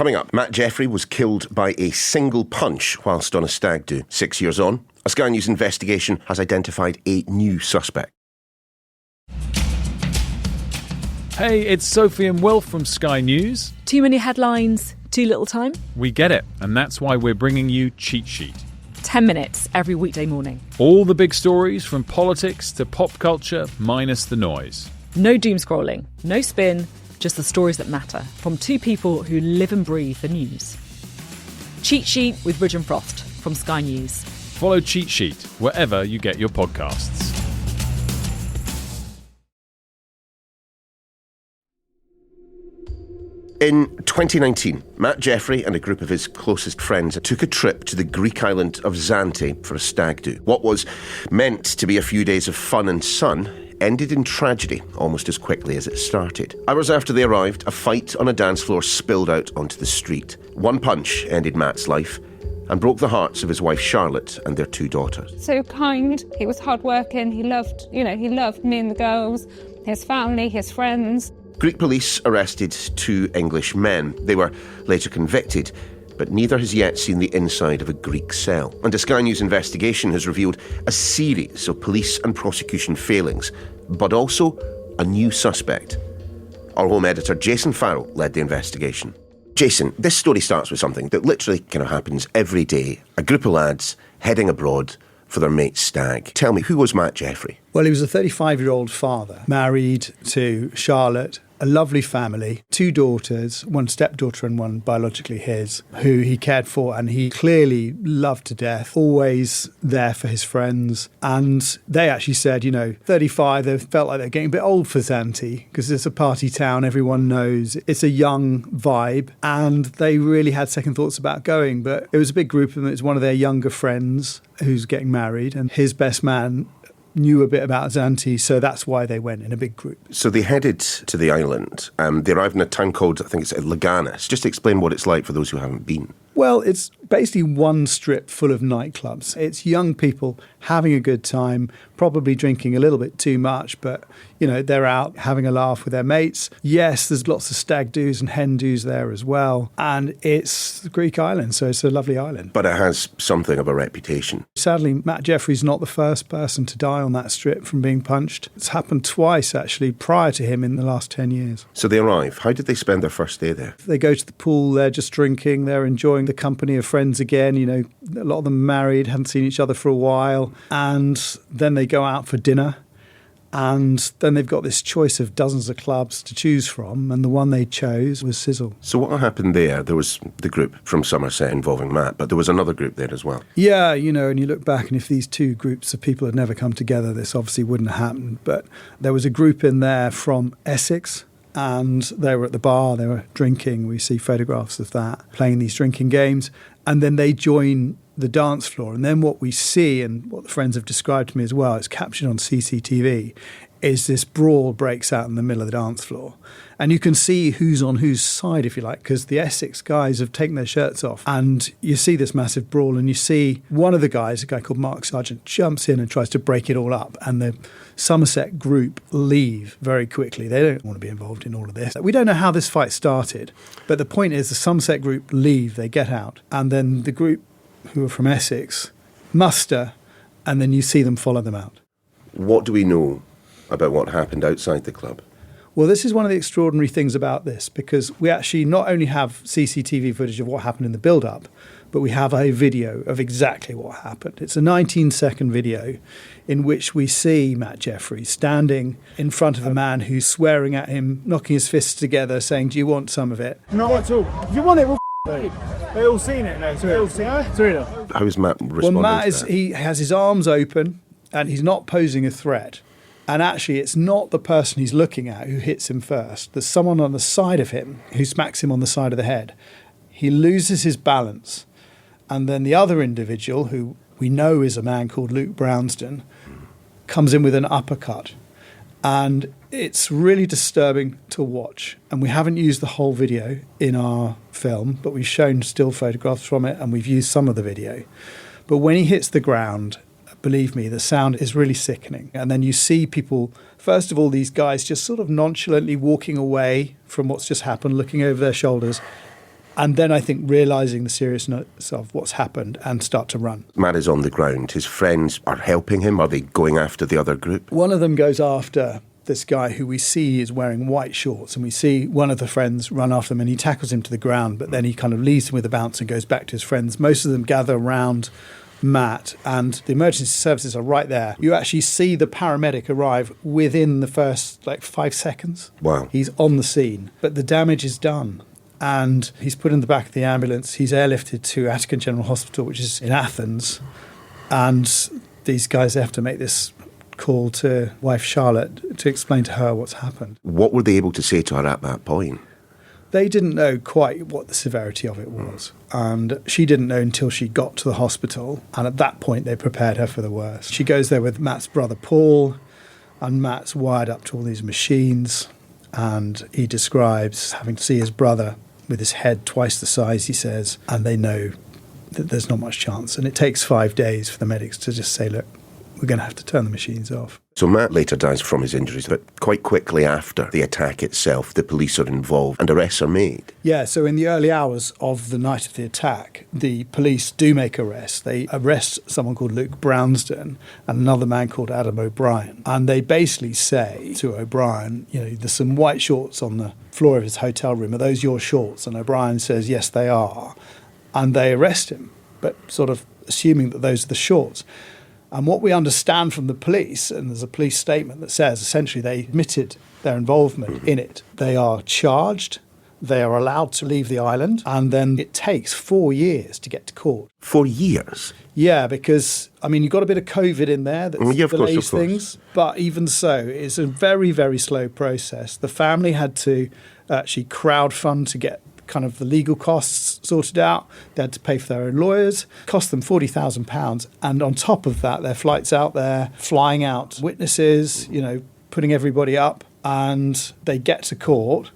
Coming up, Matt Jeffrey was killed by a single punch whilst on a stag do. 6 years on, a Sky News investigation has identified a new suspect. Hey, it's Sophie and Will from Sky News. Too many headlines, too little time? We get it, and that's why we're bringing you Cheat Sheet. 10 minutes every weekday morning. All the big stories from politics to pop culture, minus the noise. No doom scrolling, no spin, just the stories that matter from two people who live and breathe the news. Cheat Sheet with Bridge and Frost from Sky News. Follow Cheat Sheet wherever you get your podcasts. In 2019, Matt Jeffrey and a group of his closest friends took a trip to the Greek island of Zante for a stag do. What was meant to be a few days of fun and sun ended in tragedy almost as quickly as it started. Hours after they arrived, a fight on a dance floor spilled out onto the street. One punch ended Matt's life and broke the hearts of his wife Charlotte and their two daughters. So kind, he was hardworking, he loved me and the girls, his family, his friends. Greek police arrested two English men. They were later convicted, but neither has yet seen the inside of a Greek cell. And a Sky News investigation has revealed a series of police and prosecution failings, but also a new suspect. Our home editor, Jason Farrell, led the investigation. Jason, this story starts with something that literally kind of happens every day. A group of lads heading abroad for their mate's stag. Tell me, who was Matt Jeffrey? Well, he was a 35-year-old father, married to Charlotte, a lovely family, two daughters, one stepdaughter and one biologically his, who he cared for and he clearly loved to death, always there for his friends. And they actually said, 35, they felt like they're getting a bit old for Zante because it's a party town, everyone knows. It's a young vibe and they really had second thoughts about going. But it was a big group of them. It was one of their younger friends who's getting married and his best man knew a bit about Zante, so that's why they went in a big group. So they headed to the island. They arrived in a town called, I think it's Leganis. Just explain what it's like for those who haven't been. Well, it's basically one strip full of nightclubs. It's young people having a good time, probably drinking a little bit too much, but, they're out having a laugh with their mates. Yes, there's lots of stag do's and hen do's there as well. And it's the Greek island, so it's a lovely island. But it has something of a reputation. Sadly, Matt Jeffrey's not the first person to die on that strip from being punched. It's happened twice, actually, prior to him in the last 10 years. So they arrive. How did they spend their first day there? They go to the pool, they're just drinking, they're enjoying the company of friends again. A lot of them married, hadn't seen each other for a while. And then they go out for dinner. And then they've got this choice of dozens of clubs to choose from, and the one they chose was Sizzle. So what happened there? There was the group from Somerset involving Matt, but there was another group there as well. Yeah, and you look back, and if these two groups of people had never come together, this obviously wouldn't have happened. But there was a group in there from Essex, and they were at the bar, they were drinking. We see photographs of that, playing these drinking games. And then they join the dance floor. And then what we see, and what the friends have described to me as well, it's captured on CCTV, is this brawl breaks out in the middle of the dance floor. And you can see who's on whose side, if you like, because the Essex guys have taken their shirts off. And you see this massive brawl, and you see one of the guys, a guy called Mark Sargent, jumps in and tries to break it all up. And the Somerset group leave very quickly. They don't want to be involved in all of this. We don't know how this fight started, but the point is the Somerset group leave, they get out. And then the group who are from Essex muster, and then you see them follow them out. What do we know about what happened outside the club? Well, this is one of the extraordinary things about this, because we actually not only have CCTV footage of what happened in the build-up, but we have a video of exactly what happened. It's a 19-second video in which we see Matt Jeffrey standing in front of a man who's swearing at him, knocking his fists together, saying, "Do you want some of it?" No, at all. If you want it, we'll they all seen it now. They all seen it. How is Matt responding? Well, Matt to that? he has his arms open and he's not posing a threat. And actually, it's not the person he's looking at who hits him first. There's someone on the side of him who smacks him on the side of the head. He loses his balance. And then the other individual, who we know is a man called Luke Brownston, comes in with an uppercut. And it's really disturbing to watch. And we haven't used the whole video in our film, but we've shown still photographs from it and we've used some of the video. But when he hits the ground, believe me, the sound is really sickening. And then you see people, first of all, these guys just sort of nonchalantly walking away from what's just happened, looking over their shoulders. And then I think realising the seriousness of what's happened and start to run. Matt is on the ground. His friends are helping him. Are they going after the other group? One of them goes after this guy who we see is wearing white shorts, and we see one of the friends run after him and he tackles him to the ground, but then he kind of leaves him with a bounce and goes back to his friends. Most of them gather around Matt, and the emergency services are right there. You actually see the paramedic arrive within the first 5 seconds. Wow. He's on the scene, but the damage is done. And he's put in the back of the ambulance. He's airlifted to Attica General Hospital, which is in Athens. And these guys have to make this call to wife Charlotte to explain to her what's happened. What were they able to say to her at that point? They didn't know quite what the severity of it was. And she didn't know until she got to the hospital. And at that point, they prepared her for the worst. She goes there with Matt's brother, Paul, and Matt's wired up to all these machines. And he describes having to see his brother with his head twice the size, he says, and they know that there's not much chance. And it takes 5 days for the medics to just say, look, we're going to have to turn the machines off. So Matt later dies from his injuries, but quite quickly after the attack itself, the police are involved and arrests are made. Yeah, so in the early hours of the night of the attack, the police do make arrests. They arrest someone called Luke Brownston and another man called Adam O'Brien. And they basically say to O'Brien, there's some white shorts on the floor of his hotel room. Are those your shorts? And O'Brien says, yes, they are. And they arrest him, but sort of assuming that those are the shorts. And what we understand from the police, and there's a police statement that says essentially they admitted their involvement in it. They are charged, they are allowed to leave the island, and then it takes 4 years to get to court. 4 years? Yeah, because, you've got a bit of COVID in there that delays course. things. But even so, it's a very, very slow process. The family had to actually crowdfund to get kind of the legal costs sorted out. They had to pay for their own lawyers. Cost them £40,000. And on top of that, their flights out there, flying out witnesses, putting everybody up. And they get to court,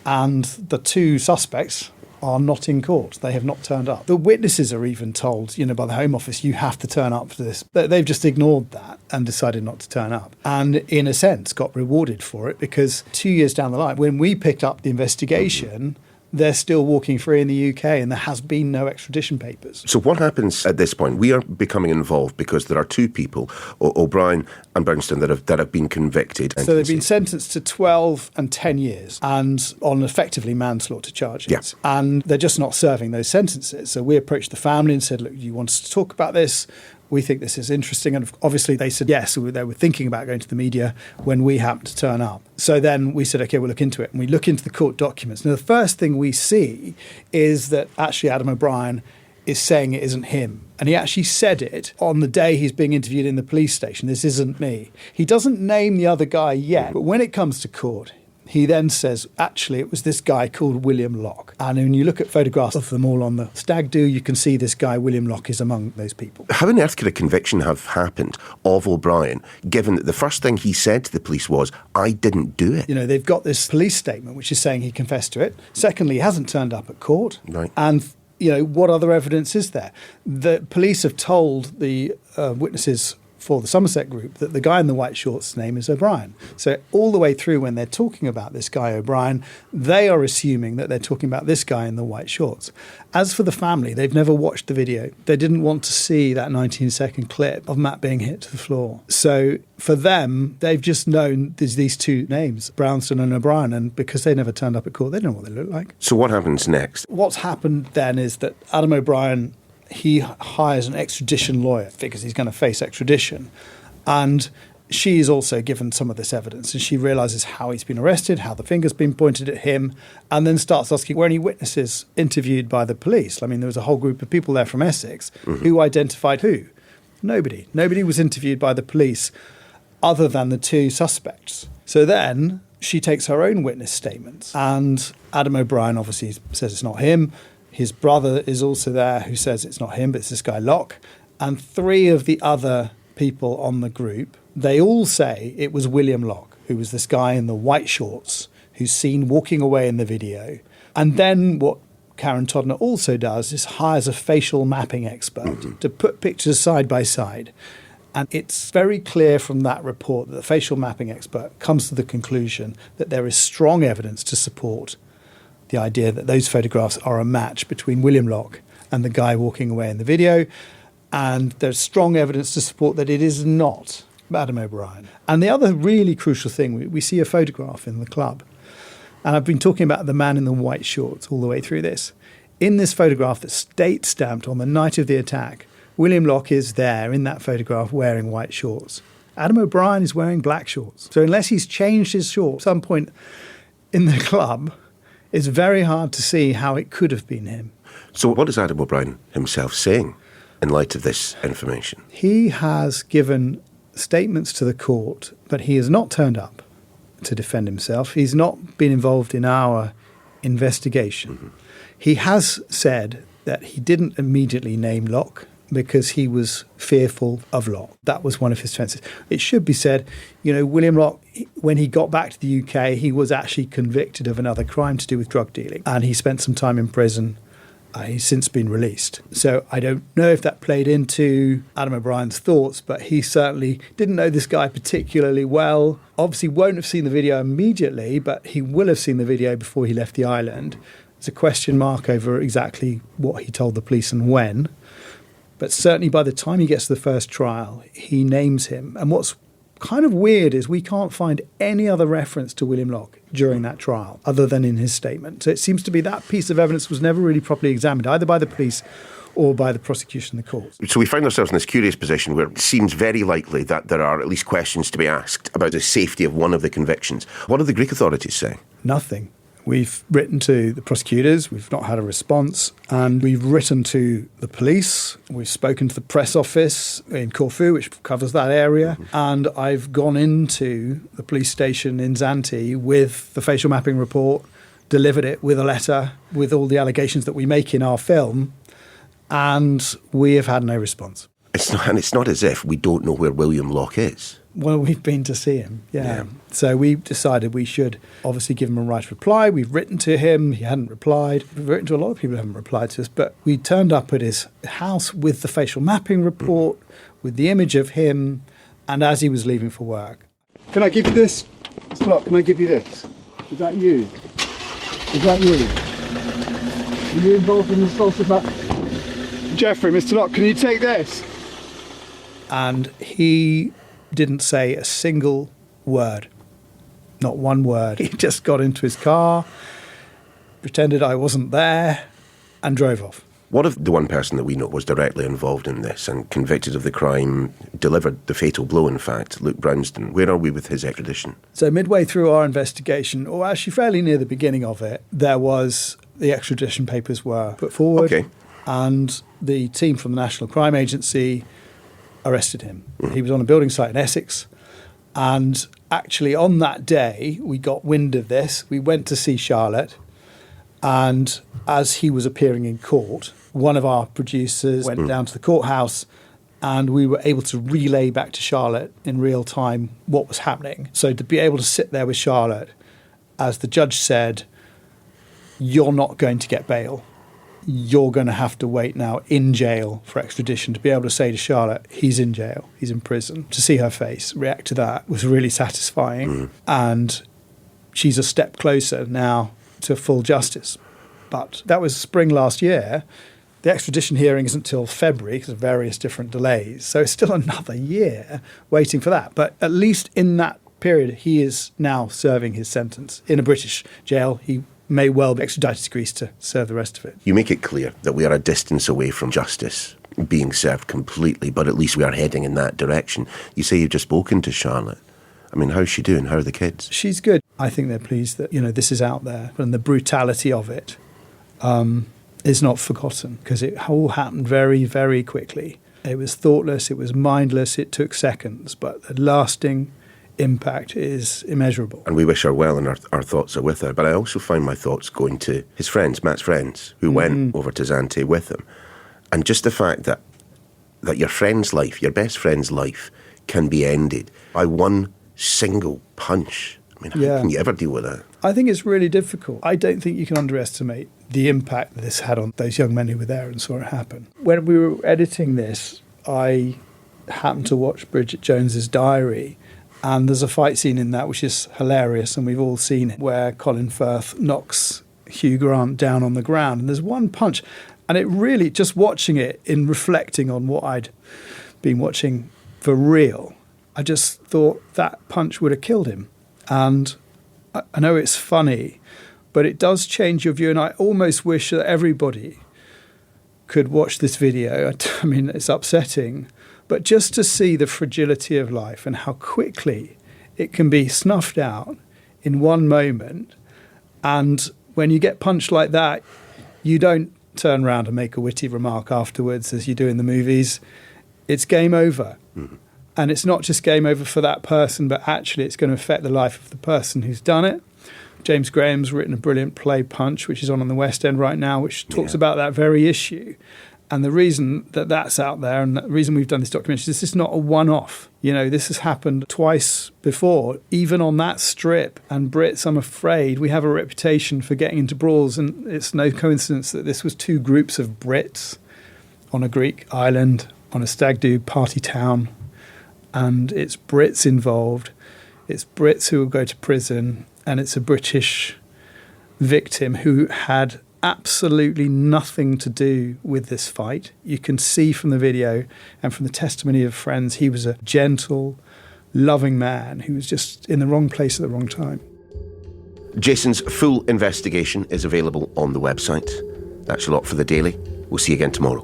and the two suspects are not in court. They have not turned up. The witnesses are even told, by the Home Office, you have to turn up for this. They've just ignored that and decided not to turn up. And in a sense, got rewarded for it, because 2 years down the line, when we picked up the investigation, they're still walking free in the UK, and there has been no extradition papers. So what happens at this point? We are becoming involved because there are two people, O'Brien and Brownston, that have been convicted. So they've been sentenced to 12 and 10 years, and on effectively manslaughter charges. Yeah. And they're just not serving those sentences. So we approached the family and said, look, you want us to talk about this? We think this is interesting. And obviously they said yes. So they were thinking about going to the media when we happened to turn up. So then we said, OK, we'll look into it. And we look into the court documents. Now, the first thing we see is that actually Adam O'Brien is saying it isn't him. And he actually said it on the day he's being interviewed in the police station. This isn't me. He doesn't name the other guy yet. But when it comes to court, he then says, actually, it was this guy called William Locke. And when you look at photographs of them all on the stag do, you can see this guy, William Locke, is among those people. How on earth could a conviction have happened of O'Brien, given that the first thing he said to the police was, I didn't do it? They've got this police statement, which is saying he confessed to it. Secondly, he hasn't turned up at court. Right. And, what other evidence is there? The police have told the witnesses for the Somerset group that the guy in the white shorts' name is O'Brien. So all the way through when they're talking about this guy O'Brien, they are assuming that they're talking about this guy in the white shorts. As for the family, they've never watched the video. They didn't want to see that 19-second clip of Matt being hit to the floor. So for them, they've just known there's these two names, Brownston and O'Brien, and because they never turned up at court, they don't know what they look like. So what happens next? What's happened then is that Adam O'Brien, he hires an extradition lawyer because he's going to face extradition. And she's also given some of this evidence, and she realises how he's been arrested, how the finger's been pointed at him, and then starts asking, were any witnesses interviewed by the police? There was a whole group of people there from Essex who identified who? Nobody. Nobody was interviewed by the police other than the two suspects. So then she takes her own witness statements, and Adam O'Brien obviously says it's not him. His brother is also there who says it's not him, but it's this guy Locke. And three of the other people on the group, they all say it was William Locke, who was this guy in the white shorts who's seen walking away in the video. And then what Karen Todner also does is hires a facial mapping expert to put pictures side by side. And it's very clear from that report that the facial mapping expert comes to the conclusion that there is strong evidence to support the idea that those photographs are a match between William Locke and the guy walking away in the video. And there's strong evidence to support that it is not Adam O'Brien. And the other really crucial thing, we see a photograph in the club. And I've been talking about the man in the white shorts all the way through this. In this photograph that's date-stamped on the night of the attack, William Locke is there in that photograph wearing white shorts. Adam O'Brien is wearing black shorts. So unless he's changed his shorts at some point in the club, it's very hard to see how it could have been him. So what is Adam O'Brien himself saying in light of this information? He has given statements to the court, but he has not turned up to defend himself. He's not been involved in our investigation. Mm-hmm. He has said that he didn't immediately name Locke because he was fearful of Locke. That was one of his defences. It should be said, William Locke, when he got back to the UK, he was actually convicted of another crime to do with drug dealing, and he spent some time in prison. He's since been released. So I don't know if that played into Adam O'Brien's thoughts, but he certainly didn't know this guy particularly well. Obviously won't have seen the video immediately, but he will have seen the video before he left the island. There's a question mark over exactly what he told the police and when. But certainly by the time he gets to the first trial, he names him. And what's kind of weird is we can't find any other reference to William Locke during that trial other than in his statement. So it seems to be that piece of evidence was never really properly examined, either by the police or by the prosecution and the courts. So we find ourselves in this curious position where it seems very likely that there are at least questions to be asked about the safety of one of the convictions. What do the Greek authorities say? Nothing. We've written to the prosecutors, we've not had a response, and we've written to the police, we've spoken to the press office in Corfu, which covers that area, and I've gone into the police station in Zante with the facial mapping report, delivered it with a letter with all the allegations that we make in our film, and we have had no response. It's not as if we don't know where William Locke is. Well, we've been to see him, yeah. So we decided we should obviously give him a right to reply. We've written to him. He hadn't replied. We've written to a lot of people who haven't replied to us. But we turned up at his house with the facial mapping report, with the image of him, and as he was leaving for work. Can I give you this? Mr. Locke, can I give you this? Is that you? Is that you? Are you involved in the assault of that? Jeffrey, Mr. Locke, can you take this? And he didn't say a single word, not one word. He just got into his car, pretended I wasn't there, and drove off. What if the one person that we know was directly involved in this and convicted of the crime, delivered the fatal blow, in fact, Luke Brownston? Where are we with his extradition? So midway through our investigation, or actually fairly near the beginning of it, the extradition papers were put forward. Okay. And the team from the National Crime Agency arrested him. He was on a building site in Essex, and actually on that day we got wind of this. We went to see Charlotte, and as he was appearing in court, one of our producers went down to the courthouse, and we were able to relay back to Charlotte in real time what was happening. So to be able to sit there with Charlotte, as the judge said, you're not going to get bail. You're going to have to wait now in jail for extradition. To be able to say to Charlotte, he's in jail, he's in prison. To see her face react to that was really satisfying. And she's a step closer now to full justice. But that was spring last year. The extradition hearing isn't until February because of various different delays. So it's still another year waiting for that. But at least in that period, he is now serving his sentence in a British jail. He may well be extradited to Greece to serve the rest of it. You make it clear that we are a distance away from justice being served completely, but at least we are heading in that direction. You say you've just spoken to Charlotte. I mean, how's she doing? How are the kids? She's good. I think they're pleased that, this is out there, and the brutality of it is not forgotten, because it all happened very, very quickly. It was thoughtless, it was mindless, it took seconds, but the lasting impact is immeasurable. And we wish her well, and our thoughts are with her. But I also find my thoughts going to his friends, Matt's friends, who went over to Zante with him. And just the fact that your friend's life, your best friend's life, can be ended by one single punch. I mean, how can you ever deal with that? I think it's really difficult. I don't think you can underestimate the impact that this had on those young men who were there and saw it happen. When we were editing this, I happened to watch Bridget Jones's Diary, and there's a fight scene in that which is hilarious, and we've all seen it, where Colin Firth knocks Hugh Grant down on the ground. And there's one punch, and it really, just watching it in reflecting on what I'd been watching for real, I just thought that punch would have killed him. And I know it's funny, but it does change your view. And I almost wish that everybody could watch this video. I mean, it's upsetting, but just to see the fragility of life and how quickly it can be snuffed out in one moment. And when you get punched like that, you don't turn around and make a witty remark afterwards as you do in the movies. It's game over. Mm-hmm. And it's not just game over for that person, but actually it's going to affect the life of the person who's done it. James Graham's written a brilliant play, Punch, which is on the West End right now, which talks about that very issue. And the reason that that's out there, and the reason we've done this documentary, is this is not a one-off. You know, this has happened twice before, even on that strip. And Brits, I'm afraid, we have a reputation for getting into brawls, and it's no coincidence that this was two groups of Brits on a Greek island, on a stag do party town, and it's Brits involved. It's Brits who will go to prison, and it's a British victim who had absolutely nothing to do with this fight. You can see from the video and from the testimony of friends, he was a gentle, loving man who was just in the wrong place at the wrong time. Jason's full investigation is available on the website. That's a lot for the Daily. We'll see you again tomorrow.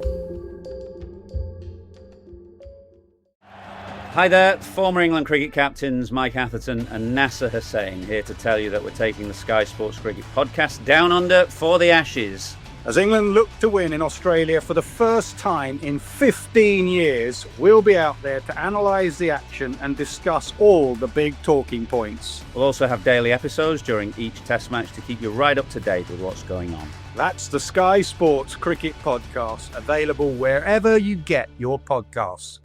Hi there, former England cricket captains Mike Atherton and Nasser Hussain here to tell you that we're taking the Sky Sports Cricket podcast down under for the Ashes. As England look to win in Australia for the first time in 15 years, we'll be out there to analyse the action and discuss all the big talking points. We'll also have daily episodes during each test match to keep you right up to date with what's going on. That's the Sky Sports Cricket podcast, available wherever you get your podcasts.